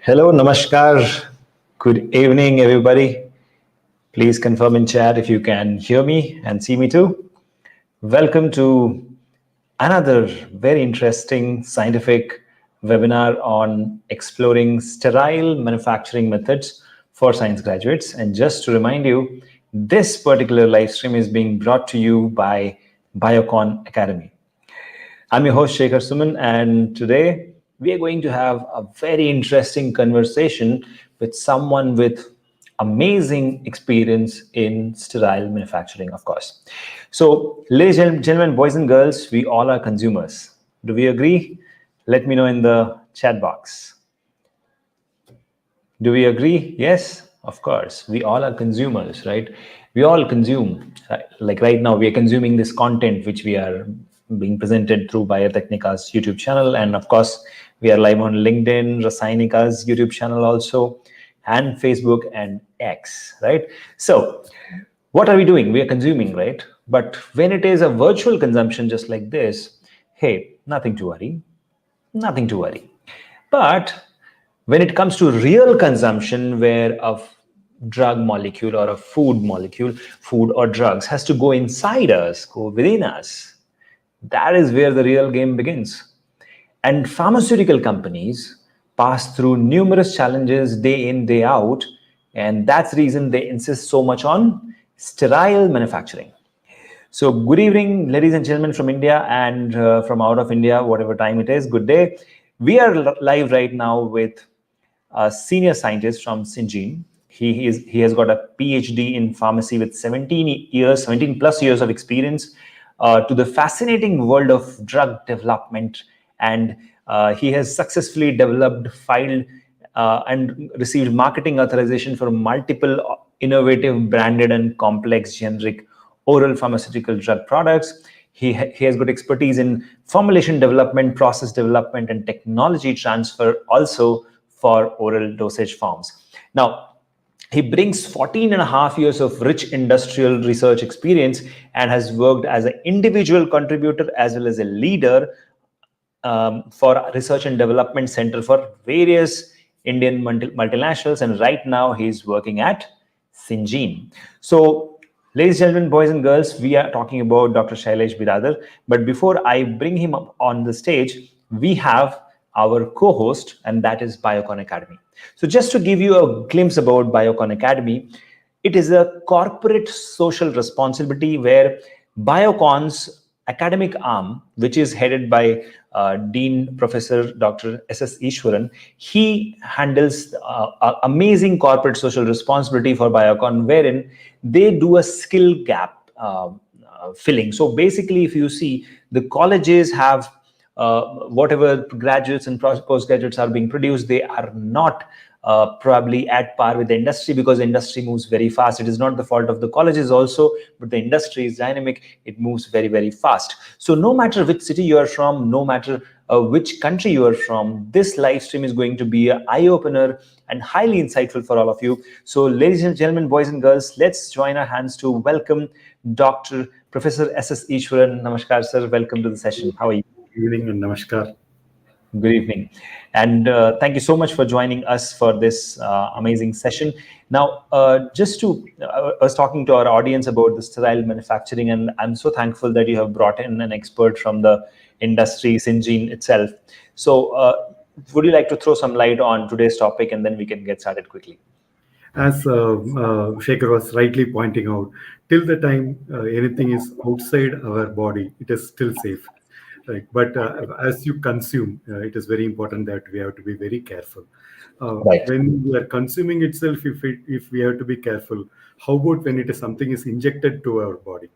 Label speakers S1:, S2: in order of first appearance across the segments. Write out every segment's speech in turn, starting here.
S1: Hello, namaskar. Good evening, everybody. Please confirm in chat if you can hear me and see me too. Welcome to another very interesting scientific webinar on exploring sterile manufacturing methods for science graduates. And just to remind you, this particular live stream is being brought to you by Biocon Academy. I'm your host, Shekhar Suman, and today we are going to have a very interesting conversation with someone with amazing experience in sterile manufacturing, of course. So, ladies and gentlemen, boys and girls, we all are consumers. Do we agree? Let me know in the chat box. Do we agree? Yes, of course. We all are consumers, right? We all consume. Like right now, we are consuming this content which we are being presented through Biotecnika's YouTube channel. And of course, we are live on LinkedIn, Rasayanika's YouTube channel also, and Facebook and X, right? So, what are we doing? We are consuming, right? But when it is a virtual consumption just like this, hey, nothing to worry. Nothing to worry. But when it comes to real consumption, where a drug molecule or a food molecule, food or drugs has to go inside us, go within us, that is where the real game begins. And pharmaceutical companies pass through numerous challenges day in, day out, and that's the reason they insist so much on sterile manufacturing. So, good evening, ladies and gentlemen from India and from out of India, whatever time it is. Good day. We are live right now with a senior scientist from Syngene. He has got a PhD in pharmacy with 17 plus years of experience to the fascinating world of drug development, and he has successfully developed, filed, and received marketing authorization for multiple innovative, branded, and complex generic oral pharmaceutical drug products. He has got expertise in formulation development, process development, and technology transfer also for oral dosage forms. Now, he brings 14 and a half years of rich industrial research experience and has worked as an individual contributor as well as a leader for research and development center for various Indian multinationals. And right now he's working at Syngene. So, ladies and gentlemen, boys and girls, we are talking about Dr. Shailesh Biradar. But before I bring him up on the stage, we have our co-host, and that is Biocon Academy. So just to give you a glimpse about Biocon Academy, it is a corporate social responsibility where Biocon's academic arm, which is headed by Dean Professor Dr. S.S. Ishwaran, he handles amazing corporate social responsibility for Biocon, wherein they do a skill gap filling. So basically, if you see, the colleges have whatever graduates and postgraduates are being produced, they are not probably at par with the industry because the industry moves very fast. It is not the fault of the colleges also, but the industry is dynamic. It moves very, very fast. So no matter which city you are from, no matter which country you are from, this live stream is going to be an eye-opener and highly insightful for all of you. So ladies and gentlemen, boys and girls, let's join our hands to welcome Dr. Professor S.S. Ishwaran. Namaskar, sir. Welcome to the session. How are you?
S2: Good evening and namaskar.
S1: Good evening. And thank you so much for joining us for this amazing session. Now, I was talking to our audience about the sterile manufacturing, and I'm so thankful that you have brought in an expert from the industry, Syngene itself. So, would you like to throw some light on today's topic, and then we can get started quickly?
S2: As Shekhar was rightly pointing out, till the time anything is outside our body, it is still safe. Right. But as you consume, it is very important that we have to be very careful.
S1: Right.
S2: When we are consuming itself, if we have to be careful, how about when it is something is injected to our body?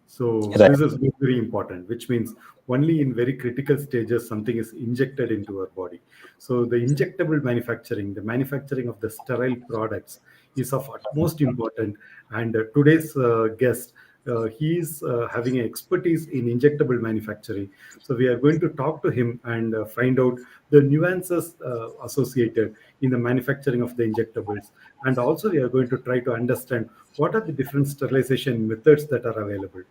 S2: So
S1: Right.
S2: this is very important, which means only in very critical stages something is injected into our body. So the injectable manufacturing, the manufacturing of the sterile products is of utmost important. And today's guest, he is having expertise in injectable manufacturing. So we are going to talk to him and find out the nuances associated in the manufacturing of the injectables. And also we are going to try to understand what are the different sterilization methods that are available.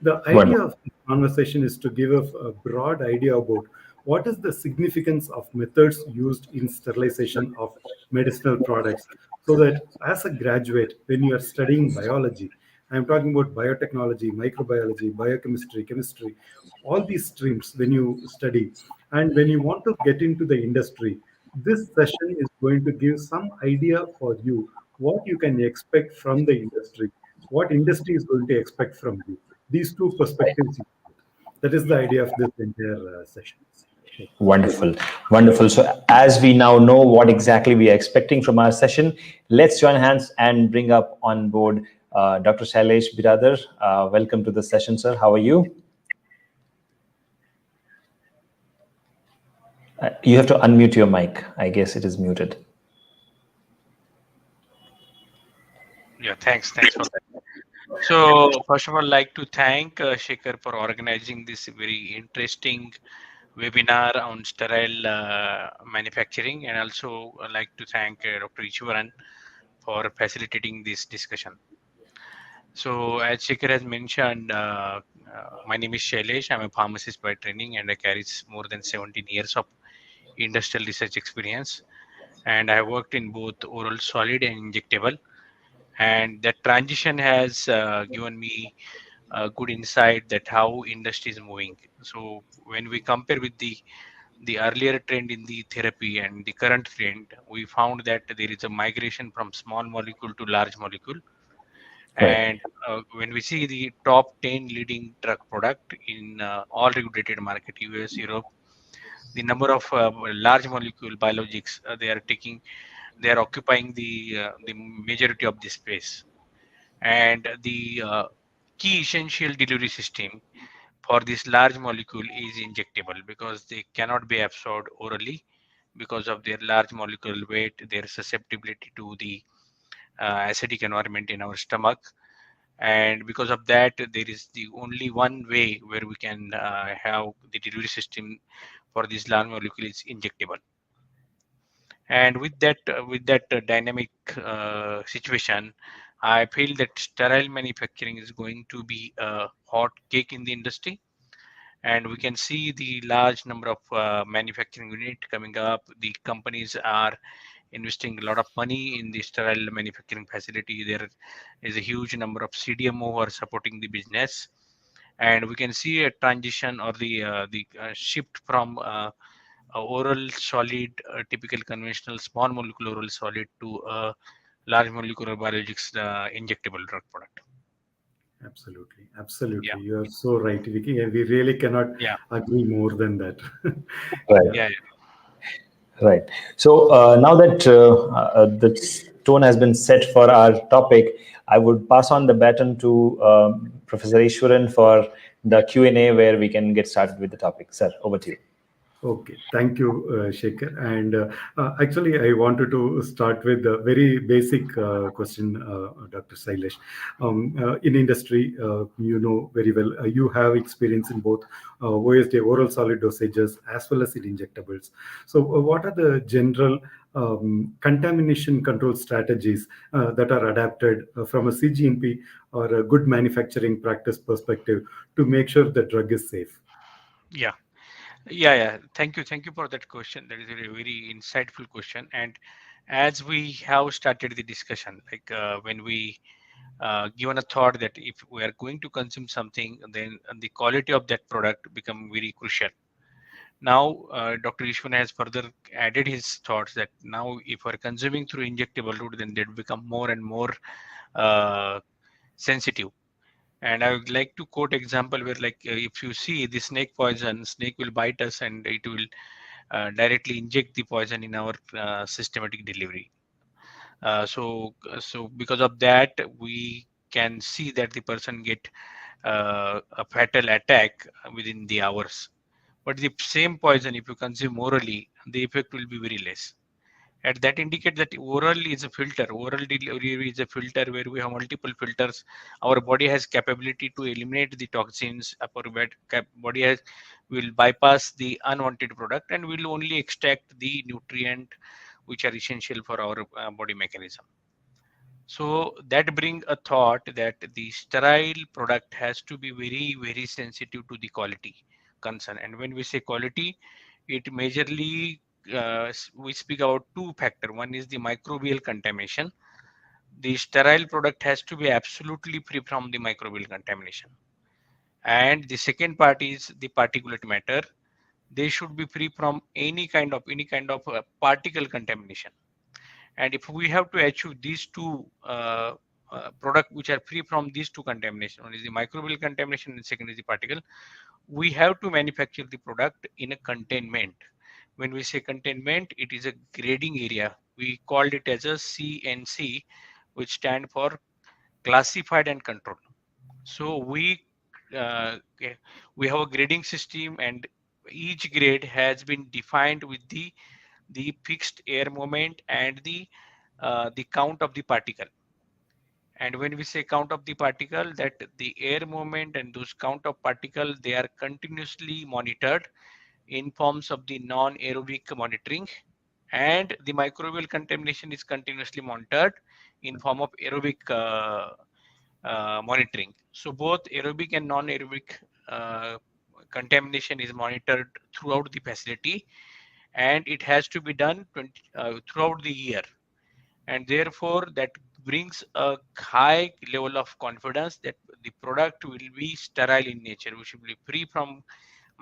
S2: The idea
S1: Wonderful.
S2: of this conversation is to give a broad idea about what is the significance of methods used in sterilization of medicinal products, so that as a graduate, when you are studying biology, I'm talking about biotechnology, microbiology, biochemistry, chemistry, all these streams, when you study and when you want to get into the industry, this session is going to give some idea for you what you can expect from the industry, what industry is going to expect from you. These two perspectives. That is the idea of this entire session. Okay.
S1: Wonderful, wonderful. So, as we now know what exactly we are expecting from our session, let's join hands and bring up on board Dr. Shailesh Biradar. Welcome to the session, sir. How are you? You have to unmute your mic. I guess it is muted.
S3: Yeah, thanks for that. So first of all, like to thank Shekhar for organizing this very interesting webinar on sterile manufacturing, and also like to thank Dr. Ishwaran for facilitating this discussion. So as Shekhar has mentioned, my name is Shailesh. I'm a pharmacist by training, and I carry more than 17 years of industrial research experience. And I have worked in both oral solid and injectable. And that transition has given me a good insight that how industry is moving. So when we compare with the earlier trend in the therapy and the current trend, we found that there is a migration from small molecule to large molecule.
S1: Right.
S3: And when we see the top 10 leading drug product in all regulated market, US, Europe, the number of large molecule biologics they are occupying the majority of this space. And the key essential delivery system for this large molecule is injectable, because they cannot be absorbed orally because of their large molecule weight, their susceptibility to the acidic environment in our stomach. And because of that, there is the only one way where we can have the delivery system for this large molecule is injectable. And with that dynamic situation, I feel that sterile manufacturing is going to be a hot cake in the industry. And we can see the large number of manufacturing unit coming up. The companies are investing a lot of money in the sterile manufacturing facility. There is a huge number of CDMO who are supporting the business. And we can see a transition or the shift from oral solid, typical conventional small molecular oral solid, to a large molecular biologics injectable drug product.
S2: Absolutely,
S3: Yeah,
S2: absolutely. You are so right, Vicky, and we really cannot
S3: yeah,
S2: agree more than that.
S1: Right.
S2: Yeah.
S3: yeah,
S1: Right. So now that the tone has been set for our topic, I would pass on the baton to Professor Ishwaran for the Q&A where we can get started with the topic. Sir, over to you.
S2: Okay, thank you, Shekhar. And actually, I wanted to start with a very basic question, Dr. Sailesh. In industry, you know very well, you have experience in both OSD, oral solid dosages, as well as in injectables. So, what are the general contamination control strategies that are adapted from a CGMP or a good manufacturing practice perspective to make sure the drug is safe?
S3: yeah, yeah. Thank you for that question. That is a very insightful question. And as we have started the discussion, like when we given a thought that if we are going to consume something, then the quality of that product become very crucial. Now, Dr. Ishwan has further added his thoughts that now if we're consuming through injectable route, then they become more and more uh, sensitive. And I would like to quote example where, like, if you see the snake poison, snake will bite us and it will directly inject the poison in our systematic delivery. So because of that, we can see that the person get a fatal attack within the hours. But the same poison, if you consume orally, the effect will be very less. And that indicate that oral is a filter. Oral delivery is a filter where we have multiple filters. Our body has capability to eliminate the toxins. Our body has will bypass the unwanted product and will only extract the nutrient which are essential for our body mechanism. So that bring a thought that the sterile product has to be very, very sensitive to the quality concern. And when we say quality, it majorly we speak about two factor. One is the microbial contamination. The sterile product has to be absolutely free from the microbial contamination. And the second part is the particulate matter. They should be free from any kind of particle contamination. And if we have to achieve these two product which are free from these two contamination, one is the microbial contamination and second is the particle, we have to manufacture the product in a containment. When we say containment, it is a grading area. We called it as a CNC, which stand for classified and controlled. So uh, we have a grading system, and each grade has been defined with the fixed air movement and the count of the particle. And when we say count of the particle, that the air movement and those count of particle, they are continuously monitored in forms of the non-aerobic monitoring, and the microbial contamination is continuously monitored in form of aerobic monitoring. So both aerobic and non-aerobic contamination is monitored throughout the facility, and it has to be done throughout the year. And therefore, that brings a high level of confidence that the product will be sterile in nature, which will be free from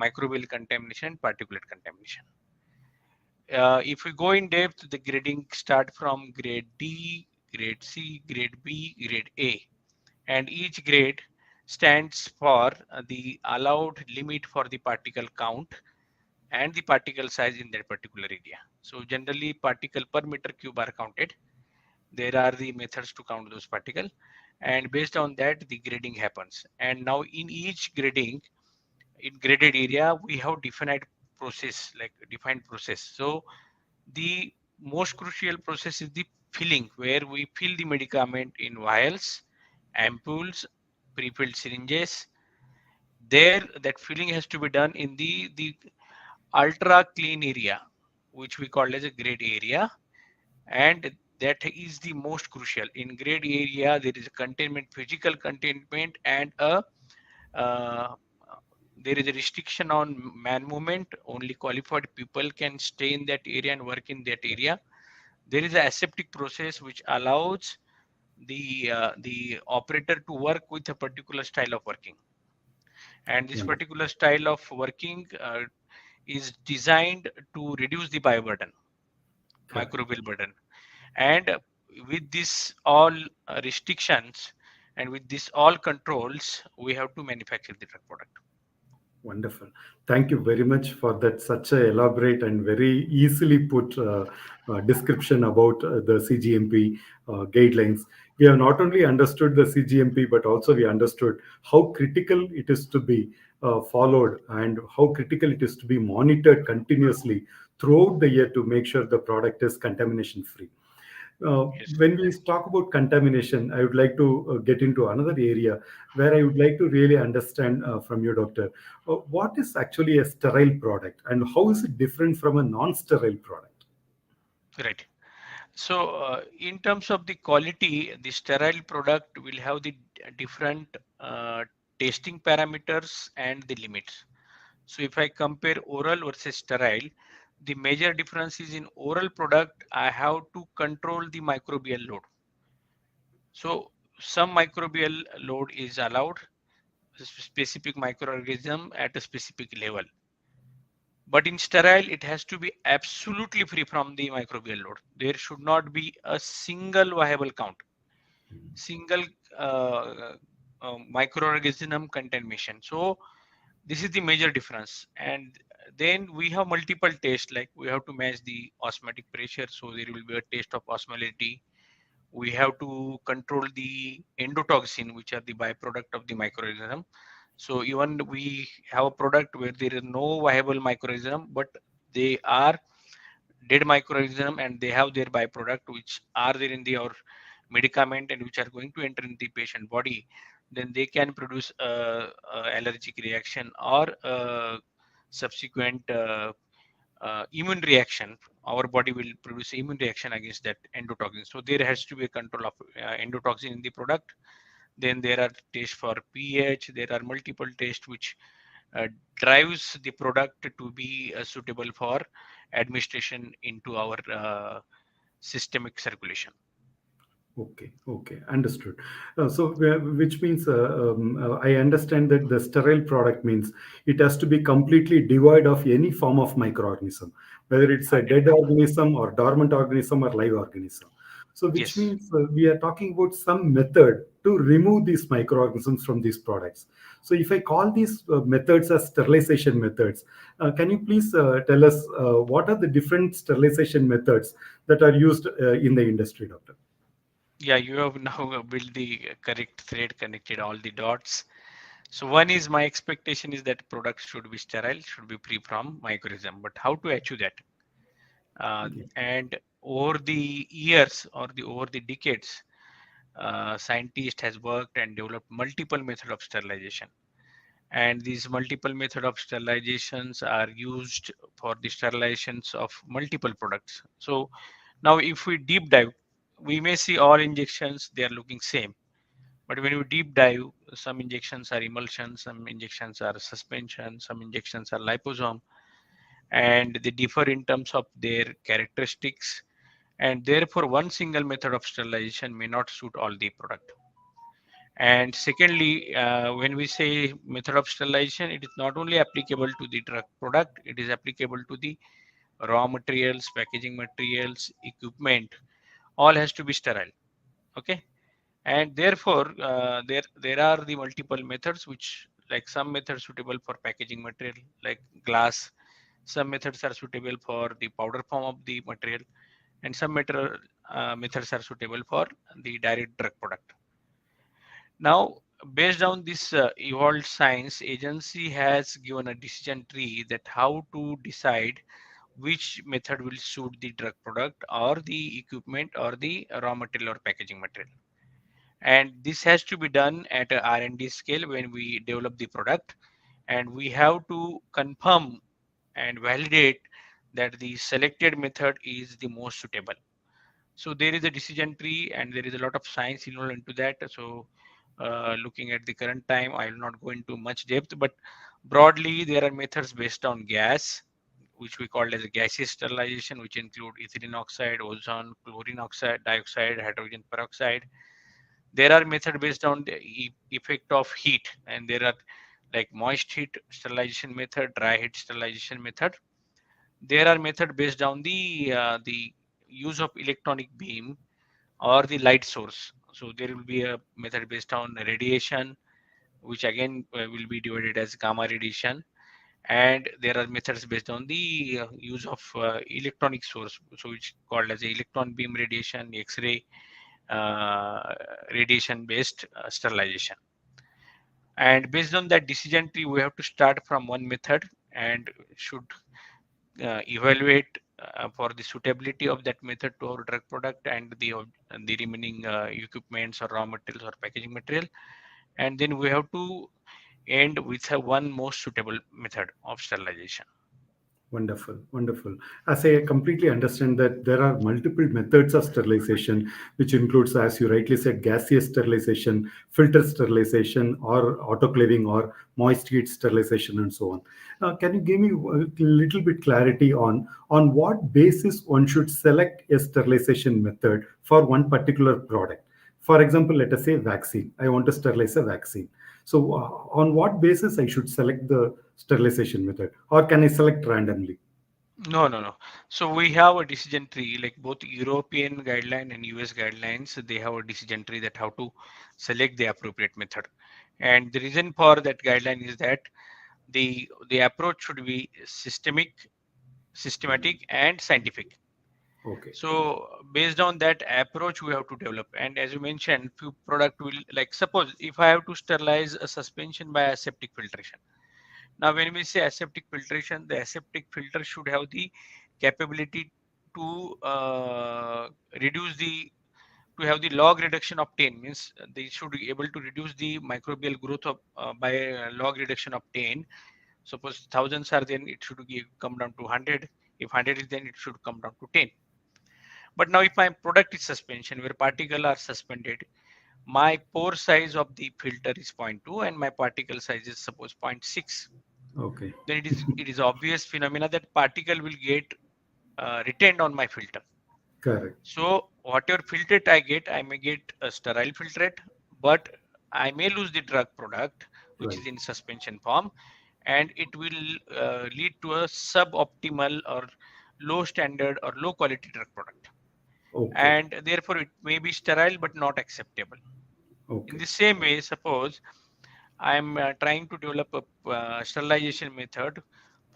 S3: microbial contamination, particulate contamination. If we go in depth, the grading start from grade D, grade C, grade B, grade A, and each grade stands for the allowed limit for the particle count and the particle size in that particular area. So generally, particle per meter cube are counted. There are the methods to count those particle, and based on that, the grading happens. And now in each grading, in graded area, we have defined process, like defined process. So the most crucial process is the filling, where we fill the medicament in vials, ampoules, pre-filled syringes. There, that filling has to be done in the ultra clean area, which we call as a grade area, and that is the most crucial. In grade area, there is a containment, physical containment, and a uh, there is a restriction on man movement. Only qualified people can stay in that area and work in that area. There is a aseptic process which allows the operator to work with a particular style of working, and this
S2: Wonderful.
S3: particular style of working is designed to reduce the bioburden,
S2: Correct.
S3: microbial burden. And with this all restrictions and with this all controls, we have to manufacture the drug product.
S2: Wonderful. Thank you very much for that such a elaborate and very easily put description about the CGMP guidelines. We have not only understood the CGMP, but also we understood how critical it is to be followed and how critical it is to be monitored continuously throughout the year to make sure the product is contamination free.
S3: Yes.
S2: When we talk about contamination, I would like to get into another area where I would like to really understand from you, doctor, what is actually a sterile product and how is it different from a non-sterile product?
S3: Right. So in terms of the quality, the sterile product will have the different testing parameters and the limits. So if I compare oral versus sterile, the major difference is in oral product, I have to control the microbial load. So some microbial load is allowed, specific microorganism at a specific level. But in sterile, it has to be absolutely free from the microbial load. There should not be a single viable count, single uh, microorganism contamination. So this is the major difference. And then we have multiple tests, like we have to match the osmotic pressure. So there will be a test of osmolality. We have to control the endotoxin, which are the byproduct of the microorganism. So even we have a product where there is no viable microorganism, but they are dead microorganism and they have their byproduct which are there in the our medicament and which are going to enter in the patient body, then they can produce a allergic reaction or subsequent immune reaction. Our body will produce immune reaction against that endotoxin. So there has to be a control of endotoxin in the product. Then there are tests for pH. There are multiple tests which uh, drives the product to be suitable for administration into our systemic circulation.
S2: Okay, okay, understood. Which means I understand that the sterile product means it has to be completely devoid of any form of microorganism, whether it's a dead
S3: 100%.
S2: organism or dormant organism or live organism. So, which
S3: Yes.
S2: means we are talking about some method to remove these microorganisms from these products. So, if I call these methods as sterilization methods, can you please tell us what are the different sterilization methods that are used in the industry, doctor?
S3: Yeah, you have now built the correct thread, connected all the dots. So one is, my expectation is that products should be sterile, should be free from microorganism. But how to achieve that? And over the years or the over the decades, scientist has worked and developed multiple method of sterilization. And these multiple method of sterilizations are used for the sterilizations of multiple products. So now if we deep dive, we may see all injections, they are looking same. But when you deep dive, some injections are emulsion, some injections are suspension, some injections are liposome, and they differ in terms of their characteristics. And therefore, one single method of sterilization may not suit all the product. And secondly, when we say method of sterilization, it is not only applicable to the drug product, it is applicable to the raw materials, packaging materials, equipment, all has to be sterile. Okay. And therefore there are the multiple methods, which, like, some methods suitable for packaging material like glass, some methods are suitable for the powder form of the material, and some methods are suitable for the direct drug product. Now, based on this evolved science, agency has given a decision tree that how to decide which method will suit the drug product or the equipment or the raw material or packaging material. And this has to be done at a R&D scale when we develop the product, and we have to confirm and validate that the selected method is the most suitable. So there is a decision tree and there is a lot of science involved into that. So looking at the current time, I will not go into much depth, but broadly there are methods based on gas, which we call as a gaseous sterilization, which include ethylene oxide, ozone, chlorine oxide, dioxide, hydrogen peroxide. There are methods based on the effect of heat, and there are like moist heat sterilization method, dry heat sterilization method. There are methods based on the use of electronic beam or the light source. So there will be a method based on radiation, which again will be divided as gamma radiation. And there are methods based on the use of electronic source, so which called as electron beam radiation, X-ray uh, radiation based sterilization. And based on that decision tree, we have to start from one method and should evaluate for the suitability of that method to our drug product and the remaining equipments or raw materials or packaging material. And then we have to end with a one most suitable method of sterilization.
S2: Wonderful, wonderful. As I completely understand that there are multiple methods of sterilization, which includes, as you rightly said, gaseous sterilization, filter sterilization, or autoclaving, or moist heat sterilization, and so on. Can you give me a little bit clarity on what basis one should select a sterilization method for one particular product? For example, let us say vaccine. I want to sterilize a vaccine. So, on what basis I should select the sterilization method, or can I select randomly?
S3: No, no, no. So we have a decision tree, like both European guideline and US guidelines, they have a decision tree that how to select the appropriate method. And the reason for that guideline is that the approach should be systematic and scientific.
S2: Okay,
S3: So based on that approach, we have to develop. And as you mentioned, few product will, like, suppose if I have to sterilize a suspension by aseptic filtration. Now, when we say aseptic filtration, the aseptic filter should have the capability to reduce the to have the log reduction of 10, means they should be able to reduce the microbial growth of by a log reduction of 10. Suppose thousands are, then it should come down to 100. If 100 is, then it should come down to 10. But now if my product is suspension where particles are suspended, my pore size of the filter is zero point 0.2 and my particle size is suppose 0.6.
S2: Okay.
S3: then it is obvious phenomena that particle will get retained on my filter.
S2: Correct.
S3: So whatever filtrate I get, I may get a sterile filtrate, but I may lose the drug product, which
S2: Right.
S3: is in suspension form, and it will lead to a suboptimal or low standard or low quality drug product.
S2: Okay.
S3: And therefore, it may be sterile but not acceptable. In
S2: Okay.
S3: the same way, suppose I'm trying to develop a sterilization method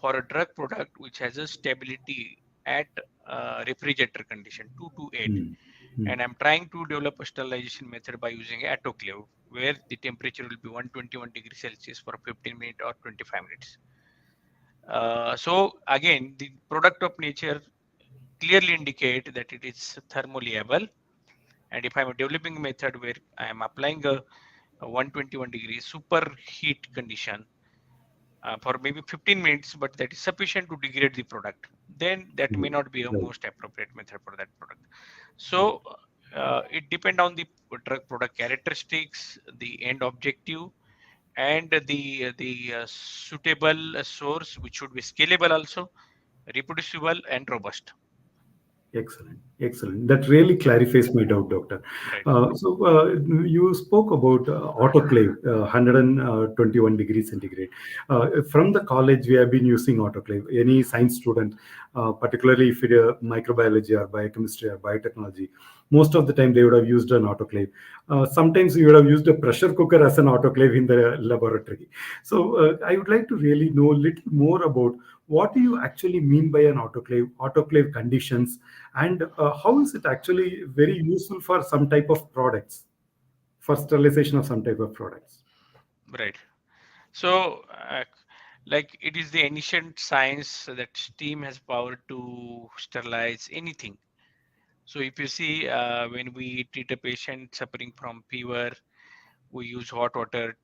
S3: for a drug product which has a stability at refrigerator condition 2 to 8,
S2: Hmm. Hmm.
S3: and I'm trying to develop a sterilization method by using autoclave where the temperature will be 121 degrees Celsius for 15 minutes or 25 minutes. So again, the product of nature clearly indicate that it is thermoleable, and if I'm developing a method where I am applying a 121 degrees super heat condition for maybe 15 minutes, but that is sufficient to degrade the product, then that may
S2: Hmm.
S3: not be a
S2: Right.
S3: most appropriate method for that product. So it depends on the drug product characteristics, the end objective, and the suitable source, which should be scalable also, reproducible and robust.
S2: Excellent. Excellent. That really clarifies my doubt, doctor.
S3: Right.
S2: You spoke about autoclave, 121 degrees centigrade. From the college, we have been using autoclave. Any science student, particularly if it is microbiology or biochemistry or biotechnology, most of the time they would have used an autoclave. Sometimes you would have used a pressure cooker as an autoclave in the laboratory. I would like to really know a little more about what do you actually mean by an autoclave conditions, and how is it actually very useful for some type of products, for sterilization of some type of products?
S3: Right. So, like it is the ancient science that steam has power to sterilize anything. So, if you see, when we treat a patient suffering from fever, we use hot water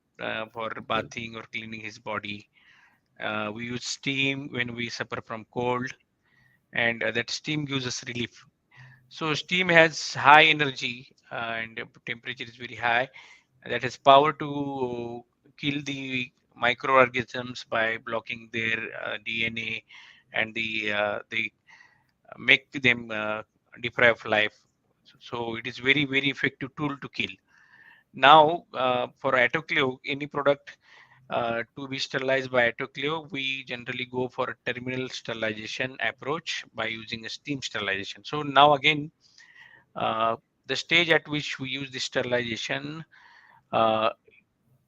S3: for
S2: Right.
S3: bathing or cleaning his body. We use steam when we suffer from cold, and that steam gives us relief. So, steam has high energy and temperature is very high. That has power to kill the microorganisms by blocking their DNA, and they make them deprive of life. So it is very effective tool to kill. Now for autoclave, any product to be sterilized by autoclave, we generally go for a terminal sterilization approach by using a steam sterilization. So now again, uh, the stage at which we use the sterilization uh,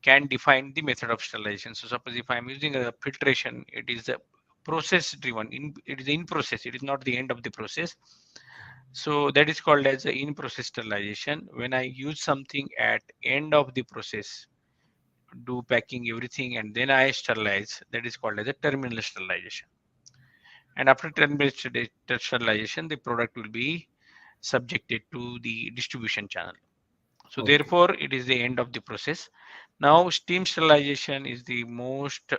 S3: can define the method of sterilization. So suppose if I'm using a filtration, it is a process driven. It is in process. It is not the end of the process. So that is called as a in process sterilization. When I use something at end of the process, do packing everything and then I sterilize, that is called as a terminal sterilization. And after terminal sterilization, the product will be subjected to the distribution channel. So
S2: Okay.
S3: therefore, it is the end of the process. Now, steam sterilization is the most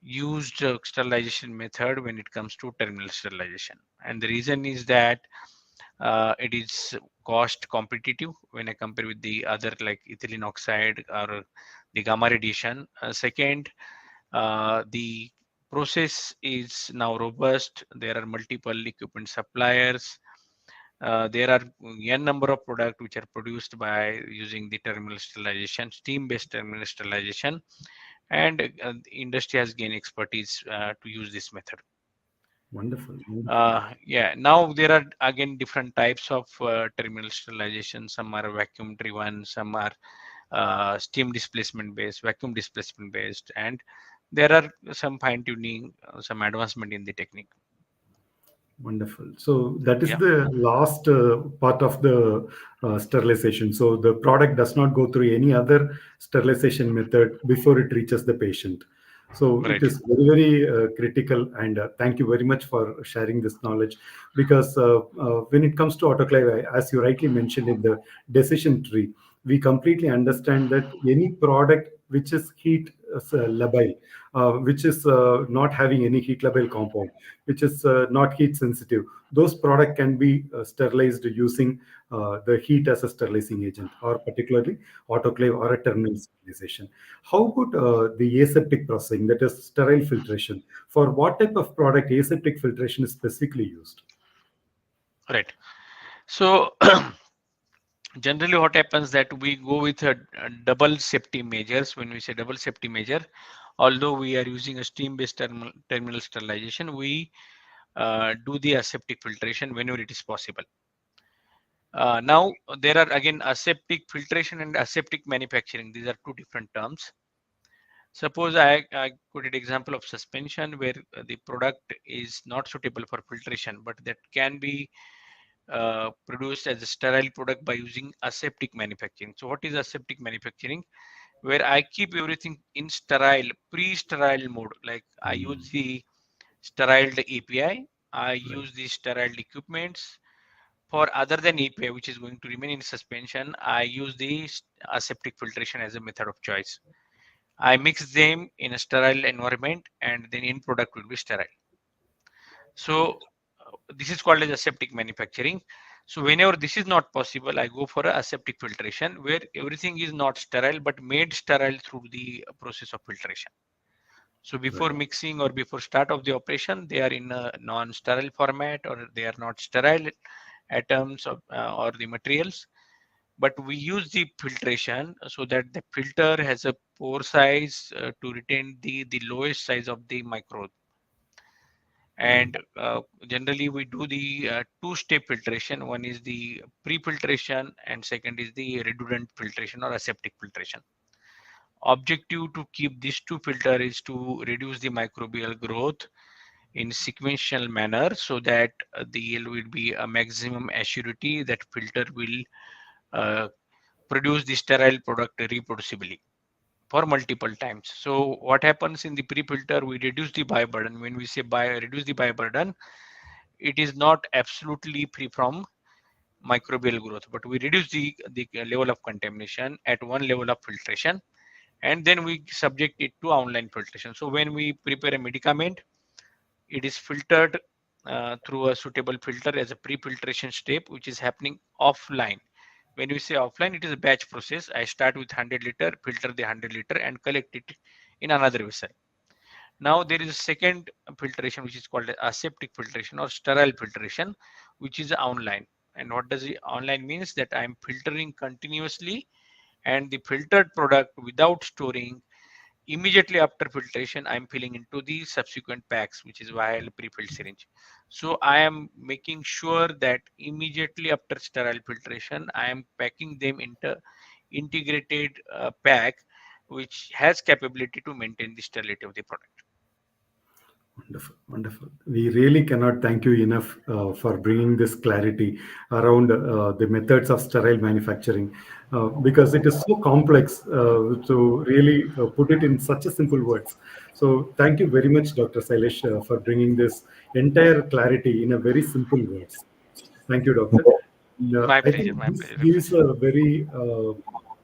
S3: used sterilization method when it comes to terminal sterilization. And the reason is that it is cost competitive when I compare with the other like ethylene oxide or the gamma radiation. Second, the process is now robust. There are multiple equipment suppliers. There are n number of products which are produced by using the terminal sterilization, steam-based terminal sterilization, and the industry has gained expertise to use this method.
S2: Wonderful. Wonderful.
S3: Yeah, now there are again different types of terminal sterilization. Some are vacuum driven, some are steam displacement based, vacuum displacement based, and there are some fine tuning, some advancement in the technique.
S2: Wonderful. So that is
S3: Yeah,
S2: the last part of the sterilization. So the product does not go through any other sterilization method before it reaches the patient. So it
S3: right,
S2: is very critical. And thank you very much for sharing this knowledge. Because when it comes to autoclave, as you rightly mentioned in the decision tree, we completely understand that any product which is heat labile, which is not having any heat labile compound, which is not heat sensitive. Those product can be sterilized using the heat as a sterilizing agent, or particularly autoclave or a terminal sterilization. How about the aseptic processing, that is sterile filtration? For what type of product aseptic filtration is specifically used?
S3: Right. So generally what happens that we go with a double safety measures. When we say double safety measure, although we are using a steam based terminal sterilization, we do the aseptic filtration whenever it is possible. Now there are again aseptic filtration and aseptic manufacturing. These are two different terms. Suppose I quoted example of suspension where the product is not suitable for filtration, but that can be produced as a sterile product by using aseptic manufacturing. So what is aseptic manufacturing? Where I keep everything in sterile, pre-sterile mode. Like I use the sterile API, I
S2: Right.
S3: use the sterile equipments. For other than API, which is going to remain in suspension, I use the aseptic filtration as a method of choice. I mix them in a sterile environment and then end product will be sterile. So this is called as aseptic manufacturing. So whenever this is not possible, I go for a aseptic filtration where everything is not sterile but made sterile through the process of filtration. So before
S2: Right.
S3: mixing or before start of the operation, they are in a non-sterile format or they are not sterile atoms or the materials. But we use the filtration so that the filter has a pore size to retain the lowest size of the microbe. And generally we do the two-step filtration. One is the pre-filtration and second is the redundant filtration or aseptic filtration. Objective to keep these two filter is to reduce the microbial growth in sequential manner so that the yield will be a maximum assurity that filter will uh, produce the sterile product reproducibly for multiple times. So what happens in the pre-filter, we reduce the bioburden. When we say reduce the bioburden, it is not absolutely free from microbial growth, but we reduce the level of contamination at one level of filtration, and then we subject it to online filtration. So when we prepare a medicament, it is filtered through a suitable filter as a pre-filtration step, which is happening offline. When we say offline, it is a batch process. I start with 100 liter, filter the 100 liter and collect it in another vessel. Now there is a second filtration which is called aseptic filtration or sterile filtration, which is online. And what does it online means? That I'm filtering continuously and the filtered product without storing. Immediately after filtration, I'm filling into the subsequent packs, which is vial pre-filled syringe. So I am making sure that immediately after sterile filtration, I am packing them into integrated pack, which has capability to maintain the sterility of the product.
S2: Wonderful, wonderful. We really cannot thank you enough for bringing this clarity around the methods of sterile manufacturing, because it is so complex to really put it in such a simple words. So, thank you very much, Dr. Sailesh, for bringing this entire clarity in a very simple words. Thank you, Doctor.
S3: My
S2: I
S3: pleasure,
S2: think
S3: my
S2: this
S3: pleasure,
S2: gives
S3: Vikas.
S2: a very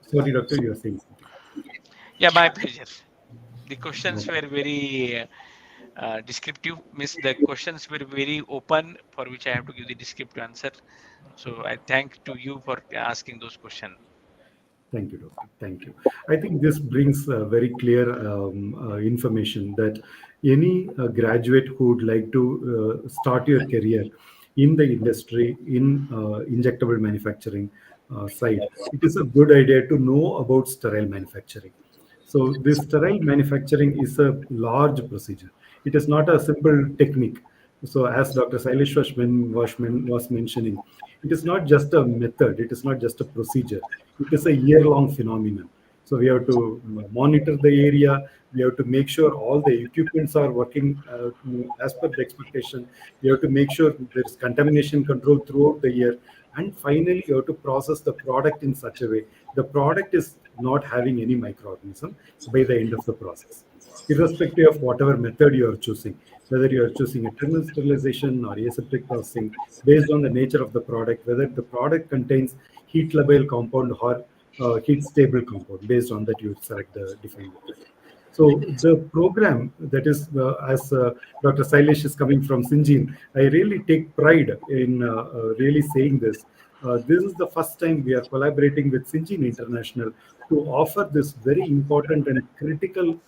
S2: sorry, Doctor, you are saying something.
S3: Yeah, my pleasure. The questions were very descriptive, means the questions were very open for which I have to give the descriptive answer. So I thank to you for asking those questions.
S2: Thank you, Doctor. Thank you. I think this brings very clear information that any graduate who would like to start your career in the industry, in injectable manufacturing side, it is a good idea to know about sterile manufacturing. So this sterile manufacturing is a large procedure. It is not a simple technique. So as Dr. Sailesh was mentioning, it is not just a method. It is not just a procedure. It is a year-long phenomenon. So we have to monitor the area. We have to make sure all the equipments are working as per the expectation. We have to make sure there is contamination control throughout the year. And finally, you have to process the product in such a way the product is not having any microorganism by the end of the process, irrespective of whatever method you are choosing, whether you are choosing a terminal sterilization or aseptic processing, based on the nature of the product, whether the product contains heat labile compound or heat stable compound. Based on that, you select the different method. So the program that is, as Dr. Sailesh is coming from Syngene, I really take pride in really saying this. This is the first time we are collaborating with Syngene International to offer this very important and critical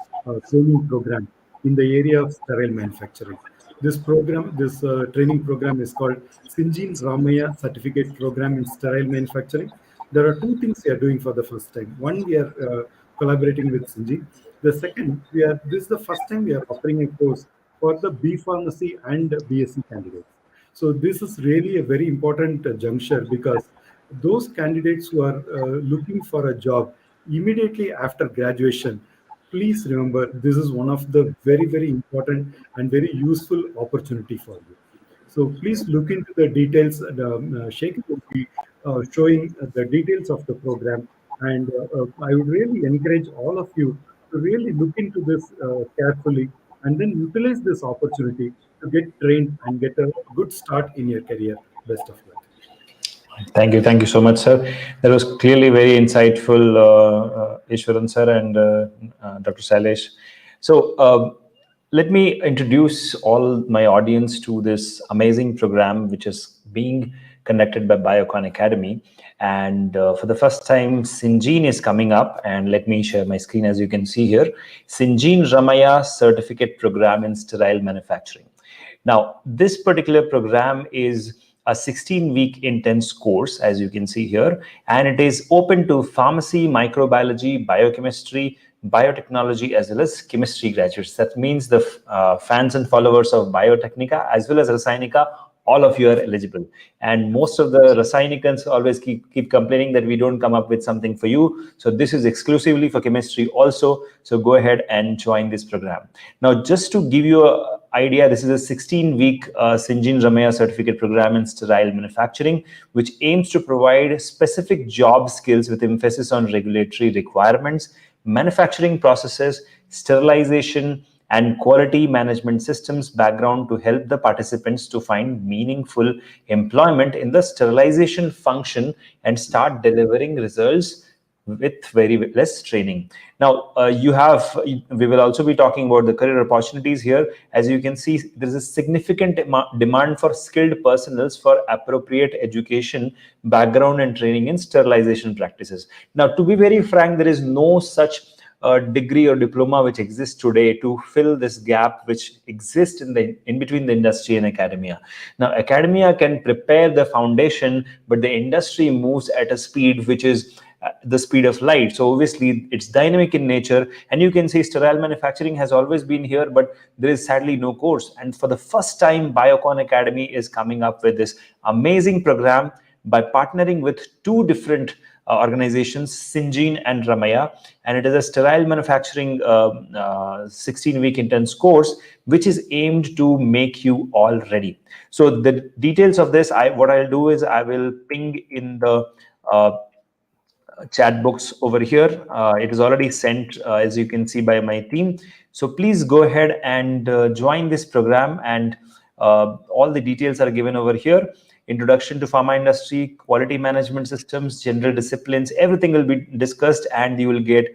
S2: training program in the area of sterile manufacturing. This program, this training program is called Syngene Ramaya Certificate Program in Sterile Manufacturing. There are two things we are doing for the first time. One, we are collaborating with Syngene. The second, this is the first time we are offering a course for the B Pharmacy and BSc candidates. So this is really a very important juncture, because those candidates who are looking for a job immediately after graduation, please remember this is one of the very, very important and very useful opportunity for you. So please look into the details. Sheikh will be showing the details of the program, and I would really encourage all of you to really look into this carefully, and then utilize this opportunity to get trained and get a good start in your career. Best of luck.
S1: Thank you so much, sir. That was clearly very insightful, Ishwaran sir and Dr. Sailesh. So let me introduce all my audience to this amazing program, which is being conducted by Biocon Academy. And for the first time, Syngene is coming up. And let me share my screen, as you can see here. Syngene Ramaya Certificate Program in Sterile Manufacturing. Now, this particular program is a 16-week intense course, as you can see here, and it is open to pharmacy, microbiology, biochemistry, biotechnology, as well as chemistry graduates. That means the fans and followers of Biotecnika as well as Rasainika, all of you are eligible. And most of the Rasainikans always keep complaining that we don't come up with something for you. So this is exclusively for chemistry also. So go ahead and join this program. Now, just to give you an idea, this is a 16-week Syngene Ramaya certificate program in sterile manufacturing, which aims to provide specific job skills with emphasis on regulatory requirements, manufacturing processes, sterilization, and quality management systems background to help the participants to find meaningful employment in the sterilization function and start delivering results with very less training. Now, we will also be talking about the career opportunities here. As you can see, there is a significant demand for skilled personnel for appropriate education, background, and training in sterilization practices. Now, to be very frank, there is no such degree or diploma which exists today to fill this gap which exists in between the industry and academia. Now, academia can prepare the foundation, but the industry moves at a speed which is the speed of light. So obviously it's dynamic in nature, and you can see sterile manufacturing has always been here, but there is sadly no course. And for the first time, Biocon Academy is coming up with this amazing program by partnering with two different organizations, Syngene and Ramaya, and it is a sterile manufacturing 16-week intense course, which is aimed to make you all ready. So the details of this, what I'll do is I will ping in the chat box over here. It is already sent, as you can see, by my team. So please go ahead and join this program, and all the details are given over here. Introduction to pharma industry, quality management systems, general disciplines, everything will be discussed, and you will get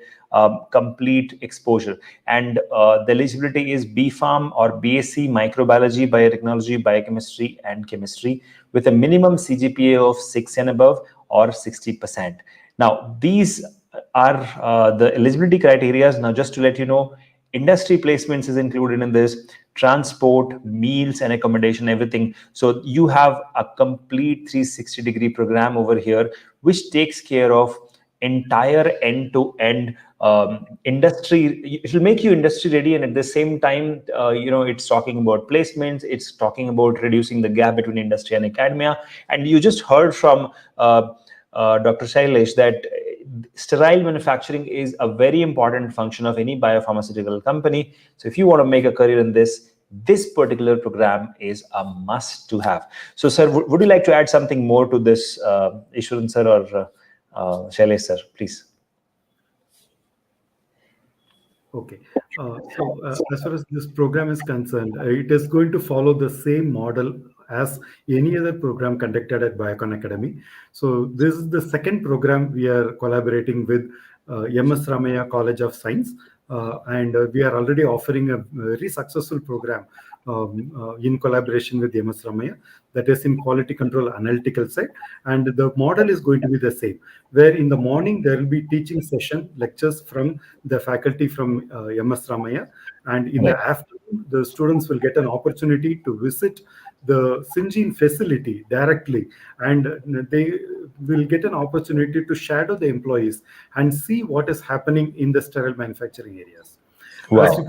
S1: complete exposure. And the eligibility is BPharm or BSc Microbiology, Biotechnology, Biochemistry, and Chemistry with a minimum CGPA of 6 and above or 60%. Now, these are the eligibility criteria. Now, just to let you know, industry placements is included in this, transport, meals, and accommodation, everything. So you have a complete 360-degree program over here, which takes care of entire end-to-end industry. It will make you industry ready, and at the same time, it's talking about placements, it's talking about reducing the gap between industry and academia. And you just heard from Dr. Shailesh that sterile manufacturing is a very important function of any biopharmaceutical company. So if you want to make a career in this particular program is a must to have. So, sir, would you like to add something more to this, Ishwaran sir or Shailesh sir, please?
S2: Okay. As far as this program is concerned, it is going to follow the same model as any other program conducted at Biocon Academy. So this is the second program we are collaborating with MS Ramaya College of Science. and we are already offering a very successful program in collaboration with MS Ramaya, that is in quality control analytical side. And the model is going to be the same, where in the morning there will be teaching session lectures from the faculty from MS Ramaya, and in the
S1: Right.
S2: afternoon the students will get an opportunity to visit the Syngene facility directly, and they will get an opportunity to shadow the employees and see what is happening in the sterile manufacturing areas. As
S1: Wow.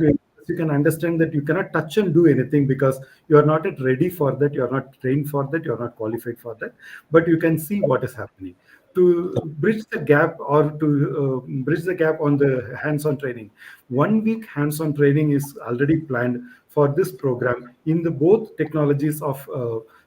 S2: you can understand that you cannot touch and do anything because you are not yet ready for that, you are not trained for that, you are not qualified for that, but you can see what is happening. To bridge the gap, or to bridge the gap on the hands-on training, 1 week hands-on training is already planned for this program in the both technologies of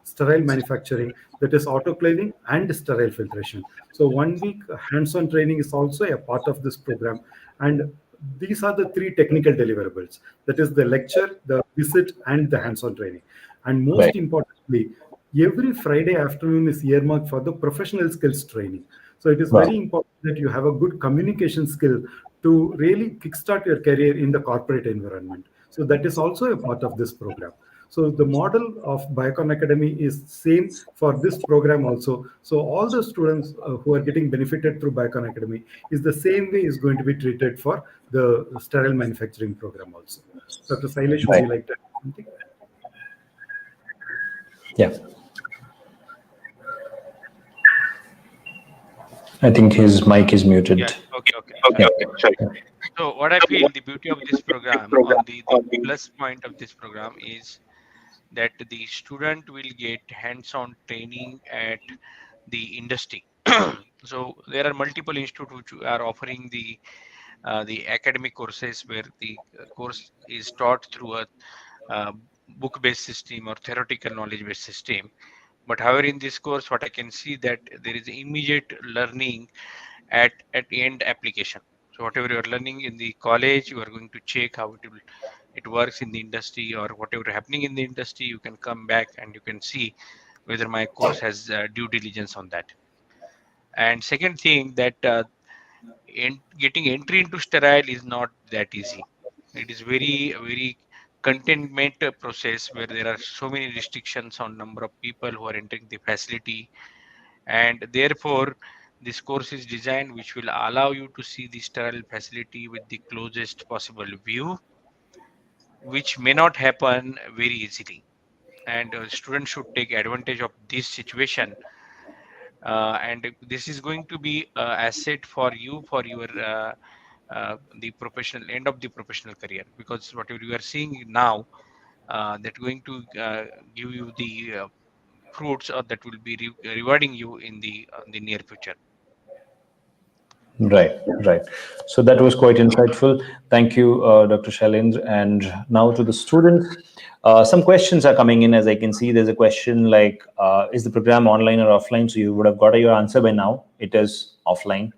S2: sterile manufacturing, that is autoclaving and sterile filtration. So 1 week hands-on training is also a part of this program, and these are the three technical deliverables, that is the lecture, the visit, and the hands-on training. And most
S1: Right.
S2: importantly, every Friday afternoon is earmarked for the professional skills training. So it is
S1: Wow.
S2: very important that you have a good communication skill to really kickstart your career in the corporate environment. So that is also a part of this program. So the model of Biocon Academy is same for this program also. So all the students who are getting benefited through Biocon Academy is the same way is going to be treated for the sterile manufacturing program also. Dr. Sailesh, would
S1: Right.
S2: you like to add something?
S1: Yeah. I think his mic is
S3: Yeah.
S1: muted.
S3: Okay.
S1: Yeah.
S3: Sorry. So what I feel the beauty of this program, or the plus point of this program, is that the student will get hands-on training at the industry. So there are multiple institutes which are offering the academic courses where the course is taught through a uh, book-based system or theoretical knowledge-based system. But however, in this course, what I can see that there is immediate learning at the end application. So whatever you are learning in the college, you are going to check how it works in the industry, or whatever happening in the industry. You can come back and you can see whether my course has due diligence on that. And second thing, that getting entry into sterile is not that easy. It is very containment process where there are so many restrictions on number of people who are entering the facility, and therefore this course is designed which will allow you to see the sterile facility with the closest possible view, which may not happen very easily. And students should take advantage of this situation, and this is going to be asset for you for your the professional end of the professional career, because whatever you are seeing now, that going to give you the fruits, or that will be rewarding you in the near future.
S1: Right, right. So that was quite insightful. Thank you, Dr. Shailendra. And now to the students. Some questions are coming in. As I can see, there's a question like, is the program online or offline? So you would have got your answer by now. It is offline.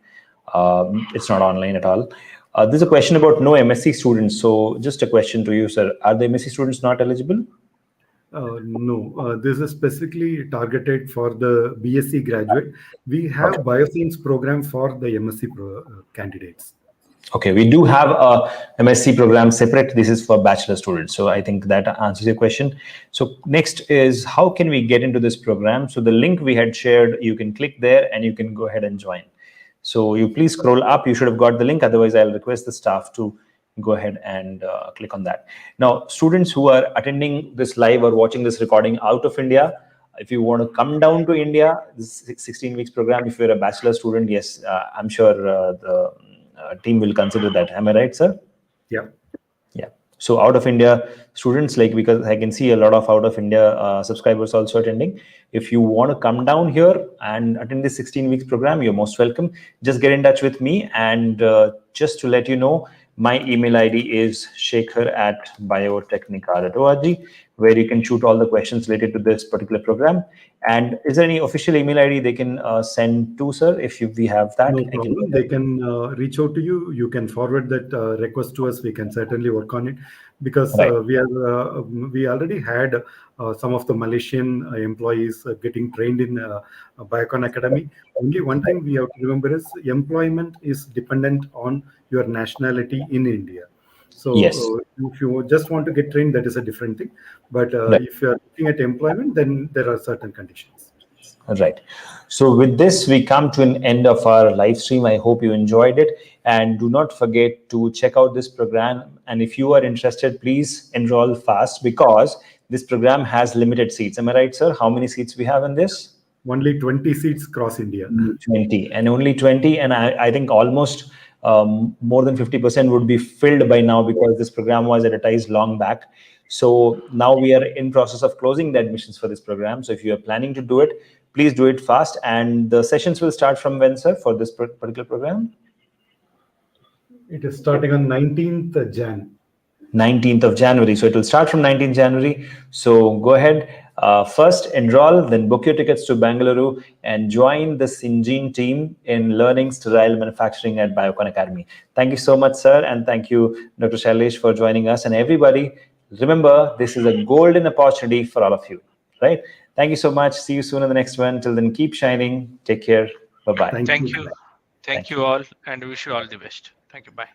S1: It's not online at all. There's a question about no MSc students. So just a question to you, sir. Are the MSc students not eligible?
S2: No, this is specifically targeted for the BSc graduate. We have bioscience program for the MSc candidates.
S1: Okay, we do have a MSc program separate. This is for bachelor students. So I think that answers your question. So next is, how can we get into this program? So the link we had shared, you can click there and you can go ahead and join. So you please scroll up. You should have got the link. Otherwise, I'll request the staff to go ahead and click on that. Now, students who are attending this live or watching this recording out of India, if you want to come down to India, this 16 weeks program, if you're a bachelor student, yes, I'm sure the team will consider that. Am I right, sir?
S2: Yeah.
S1: Yeah. So out of India students, like, because I can see a lot of out of India subscribers also attending. If you want to come down here and attend this 16 weeks program, you're most welcome. Just get in touch with me. And just to let you know, my email ID is shakhar@biotecnika.org, where you can shoot all the questions related to this particular program. And is there any official email ID they can send to, sir? If we have that,
S2: No
S1: I can.
S2: problem. They can reach out to you. You can forward that request to us. We can certainly work on it. because
S1: Right.
S2: we already had some of the Malaysian employees getting trained in Biocon Academy. Only one thing we have to remember is employment is dependent on your nationality in India.
S1: Yes.
S2: So if you just want to get trained, that is a different thing. But
S1: Right.
S2: if you are looking at employment, then there are certain conditions.
S1: Right. So with this, we come to an end of our live stream. I hope you enjoyed it. And do not forget to check out this program. And if you are interested, please enroll fast because this program has limited seats. Am I right, sir? How many seats we have in this?
S2: Only 20 seats cross India.
S1: 20 and only 20. And I think almost more than 50% would be filled by now because this program was advertised long back. So now we are in process of closing the admissions for this program. So if you are planning to do it, please do it fast. And the sessions will start from when, sir, for this particular program?
S2: It is starting on 19th Jan.
S1: 19th of January. So it will start from 19th January. So go ahead, first enroll, then book your tickets to Bangalore and join the Syngene team in learning sterile manufacturing at Biocon Academy. Thank you so much, sir. And thank you, Dr. Shailesh, for joining us. And everybody, remember, this is a golden opportunity for all of you, right? Thank you so much. See you soon in the next one. Till then, keep shining. Take care. Bye-bye.
S2: Thank
S3: Thank
S2: you.
S3: you. Thank
S1: Thank
S3: you
S1: you.
S3: all, and wish you all the best. Thank you. Bye.